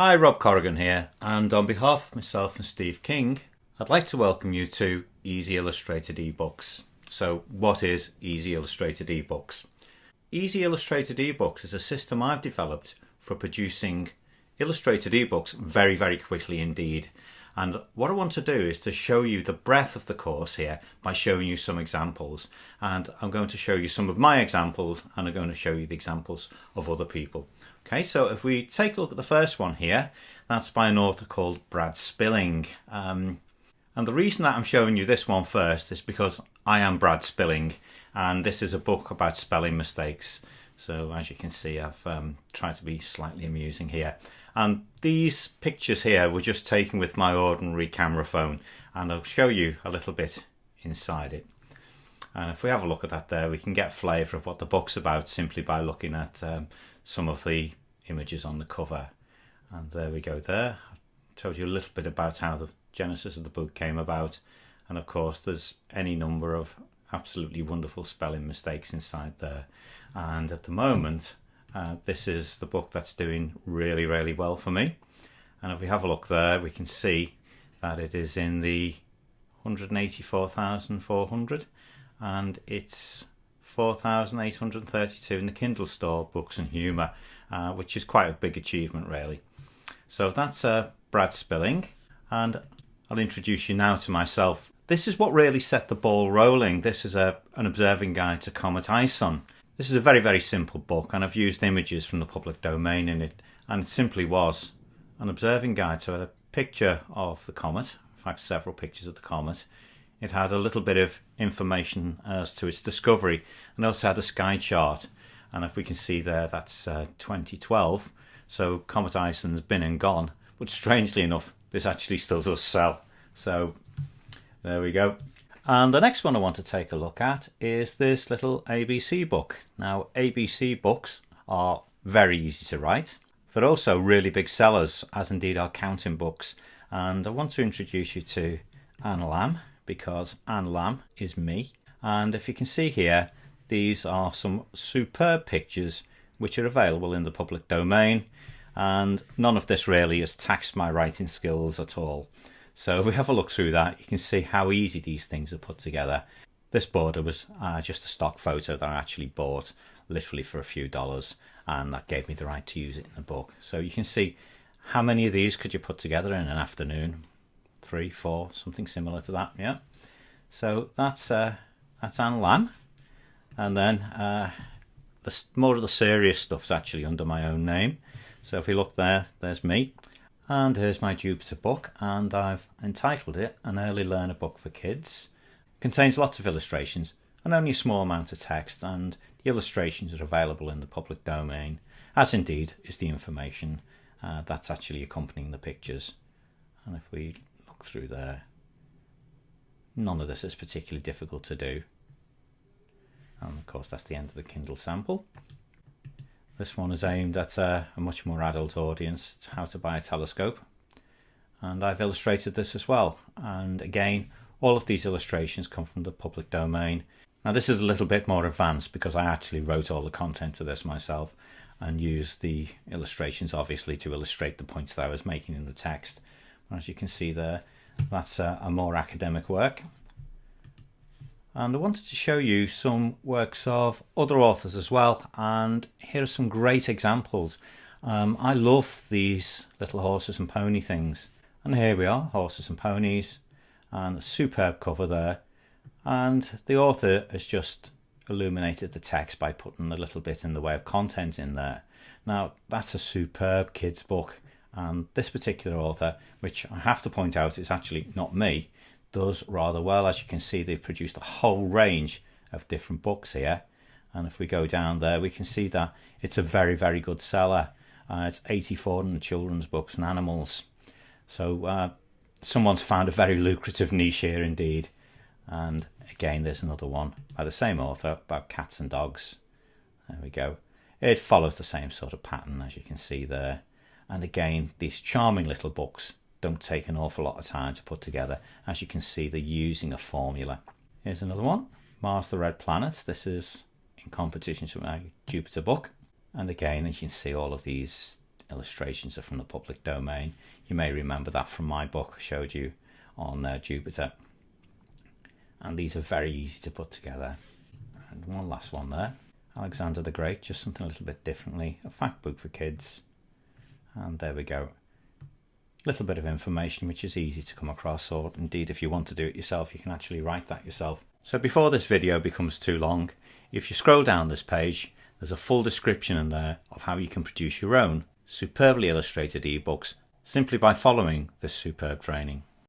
Hi, Rob Corrigan here, and on behalf of myself and Steve King, I'd like to welcome you to Easy Illustrated Ebooks. So what is Easy Illustrated Ebooks? Easy Illustrated Ebooks is a system I've developed for producing illustrated ebooks very, very quickly indeed. And what I want to do is to show you the breadth of the course here by showing you some examples. And I'm going to show you some of my examples, and I'm going to show you the examples of other people. Okay, so if we take a look at the first one here, that's by an author called Brad Spilling. And the reason that I'm showing you this one first is because I am Brad Spilling, and this is a book about spelling mistakes. So as you can see, I've tried to be slightly amusing here. And these pictures here were just taken with my ordinary camera phone, and I'll show you a little bit inside it. And if we have a look at that there, we can get a flavour of what the book's about simply by looking at some of the images on the cover. And there we go there. I've told you a little bit about how the genesis of the book came about. And of course, there's any number of absolutely wonderful spelling mistakes inside there. And at the moment, this is the book that's doing really, really well for me. And if we have a look there, we can see that it is in the 184,400, and it's 4,832 in the Kindle store, Books and Humour, which is quite a big achievement really. So that's Brad Spilling, and I'll introduce you now to myself. This is what really set the ball rolling. This is an observing guide to Comet Ison. This is a very, very simple book, and I've used images from the public domain in it, and it simply was an observing guide. So I had a picture of the comet, in fact several pictures of the comet. It had a little bit of information as to its discovery, and also had a sky chart. And if we can see there, that's 2012. So Comet Ison's been and gone, but strangely enough, this actually still does sell. So there we go. And the next one I want to take a look at is this little ABC book. Now, ABC books are very easy to write. They're also really big sellers, as indeed are counting books. And I want to introduce you to Anne Lamb, because Anne Lamb is me. And if you can see here, these are some superb pictures which are available in the public domain. And none of this really has taxed my writing skills at all. So if we have a look through that, you can see how easy these things are put together. This border was just a stock photo that I actually bought literally for a few dollars, and that gave me the right to use it in the book. So you can see how many of these could you put together in an afternoon? 3, 4, something similar to that, yeah. So that's Anne Lamb. And then more of the serious stuff's actually under my own name. So if we look there, there's me. And here's my Jupiter book, and I've entitled it An Early Learner Book for Kids. It contains lots of illustrations and only a small amount of text, and the illustrations are available in the public domain, as indeed is the information that's actually accompanying the pictures. And if we look through there, none of this is particularly difficult to do. And of course that's the end of the Kindle sample. This one is aimed at a much more adult audience, how to buy a telescope. And I've illustrated this as well. And again, all of these illustrations come from the public domain. Now this is a little bit more advanced because I actually wrote all the content of this myself and used the illustrations obviously to illustrate the points that I was making in the text. As you can see there, that's a more academic work. And I wanted to show you some works of other authors as well, and here are some great examples. I love these little horses and pony things, and here we are, horses and ponies, and a superb cover there, and the author has just illuminated the text by putting a little bit in the way of content in there. Now that's a superb kids book, and this particular author, which I have to point out is actually not me, does rather well. As you can see, they've produced a whole range of different books here, and if we go down there we can see that it's a very, very good seller. It's 84 in the children's books and animals, so someone's found a very lucrative niche here indeed. And again, there's another one by the same author about cats and dogs. There we go. It follows the same sort of pattern as you can see there, and again, these charming little books don't take an awful lot of time to put together. As you can see, they're using a formula. Here's another one, Mars the Red Planet. This is in competition with my Jupiter book. And again, as you can see, all of these illustrations are from the public domain. You may remember that from my book I showed you on Jupiter. And these are very easy to put together. And one last one there, Alexander the Great, just something a little bit differently, a fact book for kids. And there we go, a little bit of information which is easy to come across, or indeed if you want to do it yourself you can actually write that yourself. So before this video becomes too long, if you scroll down this page, there's a full description in there of how you can produce your own superbly illustrated ebooks simply by following this superb training.